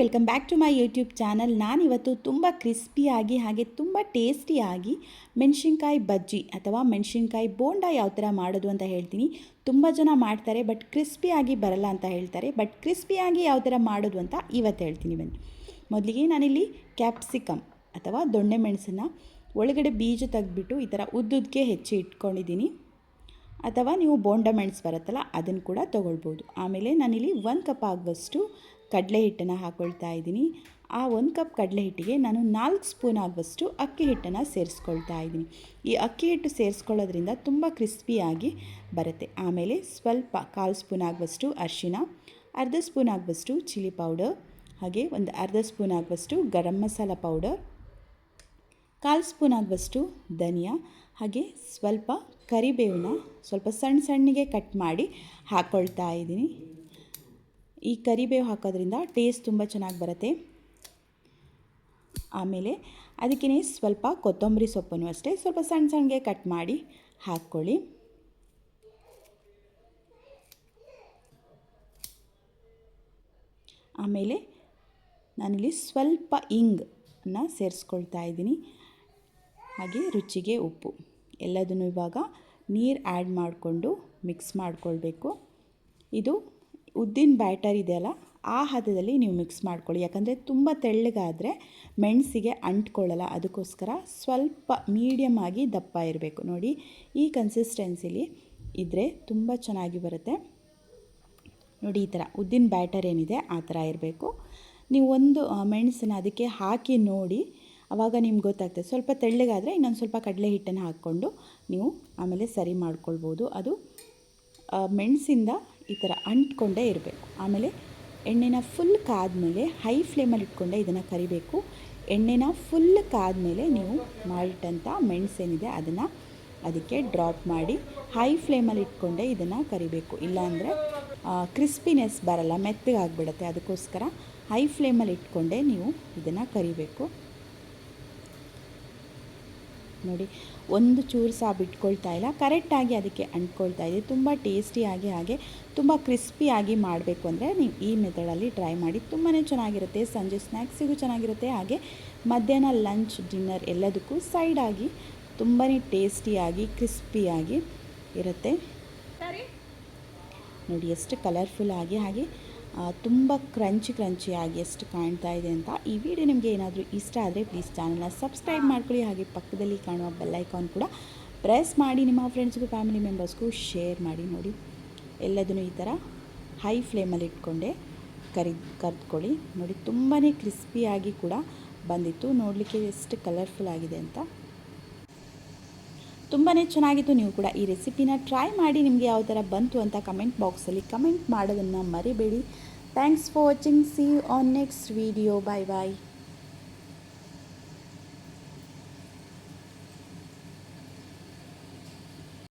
Welcome back to my YouTube channel. ನಾನಿವತ್ತು ತುಂಬ ಕ್ರಿಸ್ಪಿಯಾಗಿ ಹಾಗೆ ತುಂಬ ಟೇಸ್ಟಿಯಾಗಿ ಮೆಣಸಿನ್ಕಾಯಿ ಬಜ್ಜಿ ಅಥವಾ ಮೆಣಸಿನ್ಕಾಯಿ ಬೋಂಡ ಯಾವ ಥರ ಮಾಡೋದು ಅಂತ ಹೇಳ್ತೀನಿ. ತುಂಬ ಜನ ಮಾಡ್ತಾರೆ ಬಟ್ ಕ್ರಿಸ್ಪಿಯಾಗಿ ಬರಲ್ಲ ಅಂತ ಹೇಳ್ತಾರೆ. ಬಟ್ ಕ್ರಿಸ್ಪಿಯಾಗಿ ಯಾವ ಥರ ಮಾಡೋದು ಅಂತ ಇವತ್ತು ಹೇಳ್ತೀನಿ ಬನ್ನಿ. ಮೊದಲಿಗೆ ನಾನಿಲ್ಲಿ ಕ್ಯಾಪ್ಸಿಕಮ್ ಅಥವಾ ದೊಣ್ಣೆ ಮೆಣಸನ್ನು ಒಳಗಡೆ ಬೀಜ ತೆಗೆದ್ಬಿಟ್ಟು ಈ ಥರ ಉದ್ದುದ್ಗೆ ಹೆಚ್ಚಿ ಇಟ್ಕೊಂಡಿದ್ದೀನಿ. ಅಥವಾ ನೀವು ಬೋಂಡ ಮೆಣಸು ಬರುತ್ತಲ್ಲ ಅದನ್ನು ಕೂಡ ತೊಗೊಳ್ಬೋದು. ಆಮೇಲೆ ನಾನಿಲ್ಲಿ 1 ಕಪ್ ಆಗುವಷ್ಟು ಕಡಲೆ ಹಿಟ್ಟನ್ನು ಹಾಕ್ಕೊಳ್ತಾ ಇದ್ದೀನಿ. ಆ 1 ಕಪ್ ಕಡಲೆ ಹಿಟ್ಟಿಗೆ ನಾನು 4 ಸ್ಪೂನ್ ಆಗುವಷ್ಟು ಅಕ್ಕಿ ಹಿಟ್ಟನ್ನು ಸೇರಿಸ್ಕೊಳ್ತಾ ಇದ್ದೀನಿ. ಈ ಅಕ್ಕಿ ಹಿಟ್ಟು ಸೇರಿಸ್ಕೊಳ್ಳೋದ್ರಿಂದ ತುಂಬ ಕ್ರಿಸ್ಪಿಯಾಗಿ ಬರುತ್ತೆ. ಆಮೇಲೆ ಸ್ವಲ್ಪ 1/4 ಸ್ಪೂನ್ ಆಗುವಷ್ಟು ಅರಿಶಿನ, ಅರ್ಧ ಸ್ಪೂನ್ ಆಗುವಷ್ಟು ಚಿಲ್ಲಿ ಪೌಡರ್, ಹಾಗೆ ಒಂದು ಅರ್ಧ ಸ್ಪೂನ್ ಆಗುವಷ್ಟು ಗರಂ ಮಸಾಲ ಪೌಡರ್, 1/4 ಸ್ಪೂನ್ ಆಗುವಷ್ಟು ಧನಿಯಾ, ಹಾಗೆ ಸ್ವಲ್ಪ ಕರಿಬೇವನ್ನ ಸ್ವಲ್ಪ ಸಣ್ಣಗೆ ಕಟ್ ಮಾಡಿ ಹಾಕ್ಕೊಳ್ತಾ ಇದ್ದೀನಿ. ಈ ಕರಿಬೇವು ಹಾಕೋದ್ರಿಂದ ಟೇಸ್ಟ್ ತುಂಬ ಚೆನ್ನಾಗಿ ಬರುತ್ತೆ. ಆಮೇಲೆ ಅದಕ್ಕೇ ಸ್ವಲ್ಪ ಕೊತ್ತಂಬರಿ ಸೊಪ್ಪನ್ನು ಅಷ್ಟೇ ಸ್ವಲ್ಪ ಸಣ್ಣಗೆ ಕಟ್ ಮಾಡಿ ಹಾಕ್ಕೊಳ್ಳಿ. ಆಮೇಲೆ ನಾನಿಲ್ಲಿ ಸ್ವಲ್ಪ ಇಂಗನ್ನು ಸೇರಿಸ್ಕೊಳ್ತಾ ಇದ್ದೀನಿ. ಹಾಗೆ ರುಚಿಗೆ ಉಪ್ಪು ಎಲ್ಲದನ್ನು ಇವಾಗ ನೀರು ಆ್ಯಡ್ ಮಾಡಿಕೊಂಡು ಮಿಕ್ಸ್ ಮಾಡಿಕೊಳ್ಬೇಕು. ಇದು ಉದ್ದಿನ ಬ್ಯಾಟರ್ ಇದೆಯಲ್ಲ ಆ ಹದದಲ್ಲಿ ನೀವು ಮಿಕ್ಸ್ ಮಾಡ್ಕೊಳ್ಳಿ. ಯಾಕಂದರೆ ತುಂಬ ತೆಳ್ಳಗಾದರೆ ಮೆಣಸಿಗೆ ಅಂಟ್ಕೊಳ್ಳಲ್ಲ. ಅದಕ್ಕೋಸ್ಕರ ಸ್ವಲ್ಪ ಮೀಡಿಯಮ್ ಆಗಿ ದಪ್ಪ ಇರಬೇಕು. ನೋಡಿ ಈ ಕನ್ಸಿಸ್ಟೆನ್ಸಿಲಿ ಇದ್ದರೆ ತುಂಬ ಚೆನ್ನಾಗಿ ಬರುತ್ತೆ. ನೋಡಿ ಈ ಥರ ಉದ್ದಿನ ಬ್ಯಾಟರ್ ಏನಿದೆ ಆ ಥರ ಇರಬೇಕು. ನೀವು ಒಂದು ಮೆಣಸನ್ನು ಅದಕ್ಕೆ ಹಾಕಿ ನೋಡಿ, ಆವಾಗ ನಿಮ್ಗೆ ಗೊತ್ತಾಗ್ತದೆ. ಸ್ವಲ್ಪ ತೆಳ್ಳಗಾದರೆ ಇನ್ನೊಂದು ಸ್ವಲ್ಪ ಕಡಲೆ ಹಿಟ್ಟನ್ನು ಹಾಕ್ಕೊಂಡು ನೀವು ಆಮೇಲೆ ಸರಿ ಮಾಡ್ಕೊಳ್ಬೋದು. ಅದು ಮೆಣಸಿಂದ ಈ ಥರ ಅಂಟ್ಕೊಂಡೇ ಇರಬೇಕು. ಆಮೇಲೆ ಎಣ್ಣೆನ ಫುಲ್ ಕಾದ್ಮೇಲೆ ಹೈ ಫ್ಲೇಮಲ್ಲಿ ಇಟ್ಕೊಂಡೆ ಇದನ್ನು ಕರಿಬೇಕು. ಎಣ್ಣೆನ ಫುಲ್ ಕಾದ್ಮೇಲೆ ನೀವು ಮಾಡಿಟ್ಟಂಥ ಮೆಣಸೇನಿದೆ ಅದನ್ನು ಅದಕ್ಕೆ ಡ್ರಾಪ್ ಮಾಡಿ ಹೈ ಫ್ಲೇಮಲ್ಲಿ ಇಟ್ಕೊಂಡೆ ಇದನ್ನು ಕರಿಬೇಕು. ಇಲ್ಲಾಂದರೆ ಕ್ರಿಸ್ಪಿನೆಸ್ ಬರಲ್ಲ, ಮೆತ್ತಗಾಗಿಬಿಡುತ್ತೆ. ಅದಕ್ಕೋಸ್ಕರ ಹೈ ಫ್ಲೇಮಲ್ಲಿ ಇಟ್ಕೊಂಡೆ ನೀವು ಇದನ್ನು ಕರಿಬೇಕು. ನೋಡಿ ಒಂದು ಚೂರು ಸಹ ಬಿಟ್ಕೊಳ್ತಾ ಇಲ್ಲ, ಕರೆಕ್ಟಾಗಿ ಅದಕ್ಕೆ ಅಂಟ್ಕೊಳ್ತಾ ಇದೆ. ತುಂಬ ಟೇಸ್ಟಿಯಾಗಿ ಹಾಗೆ ತುಂಬ ಕ್ರಿಸ್ಪಿಯಾಗಿ ಮಾಡಬೇಕು ಅಂದರೆ ನೀವು ಈ ಮೆಥಡಲ್ಲಿ ಟ್ರೈ ಮಾಡಿ. ತುಂಬಾ ಚೆನ್ನಾಗಿರುತ್ತೆ. ಸಂಜೆ ಸ್ನ್ಯಾಕ್ಸಿಗೂ ಚೆನ್ನಾಗಿರುತ್ತೆ. ಹಾಗೆ ಮಧ್ಯಾಹ್ನ ಲಂಚ್ ಡಿನ್ನರ್ ಎಲ್ಲದಕ್ಕೂ ಸೈಡಾಗಿ ತುಂಬಾ ಟೇಸ್ಟಿಯಾಗಿ ಕ್ರಿಸ್ಪಿಯಾಗಿ ಇರುತ್ತೆ. ನೋಡಿ ಎಷ್ಟು ಕಲರ್ಫುಲ್ ಆಗಿ ಹಾಗೆ ತುಂಬ ಕ್ರಂಚಿಯಾಗಿ ಎಷ್ಟು ಕಾಣ್ತಾ ಇದೆ ಅಂತ. ಈ ವಿಡಿಯೋ ನಿಮಗೆ ಏನಾದರೂ ಇಷ್ಟ ಆದರೆ ಪ್ಲೀಸ್ ಚಾನಲ್ನ ಸಬ್ಸ್ಕ್ರೈಬ್ ಮಾಡ್ಕೊಳ್ಳಿ. ಹಾಗೆ ಪಕ್ಕದಲ್ಲಿ ಕಾಣುವ ಬೆಲ್ ಐಕಾನ್ ಕೂಡ ಪ್ರೆಸ್ ಮಾಡಿ ನಿಮ್ಮ ಫ್ರೆಂಡ್ಸ್ಗೂ ಫ್ಯಾಮಿಲಿ ಮೆಂಬರ್ಸ್ಗೂ ಶೇರ್ ಮಾಡಿ. ನೋಡಿ ಎಲ್ಲದನ್ನು ಈ ಥರ ಹೈ ಫ್ಲೇಮಲ್ಲಿ ಇಟ್ಕೊಂಡೆ ಕರೆದುಕೊಳ್ಳಿ. ನೋಡಿ ತುಂಬಾ ಕ್ರಿಸ್ಪಿಯಾಗಿ ಕೂಡ ಬಂದಿತ್ತು. ನೋಡಲಿಕ್ಕೆ ಎಷ್ಟು ಕಲರ್ಫುಲ್ ಆಗಿದೆ ಅಂತ. ತುಂಬಾ ಚೆನ್ನಾಗಿತ್ತು. ನೀವು ಕೂಡ ಈ ರೆಸಿಪಿನ ಟ್ರೈ ಮಾಡಿ. ನಿಮಗೆ ಯಾವ ಥರ ಬಂತು ಅಂತ ಕಮೆಂಟ್ ಬಾಕ್ಸಲ್ಲಿ ಕಮೆಂಟ್ ಮಾಡೋದನ್ನು ಮರಿಬೇಡಿ. Thanks for watching. See you on next video. Bye bye.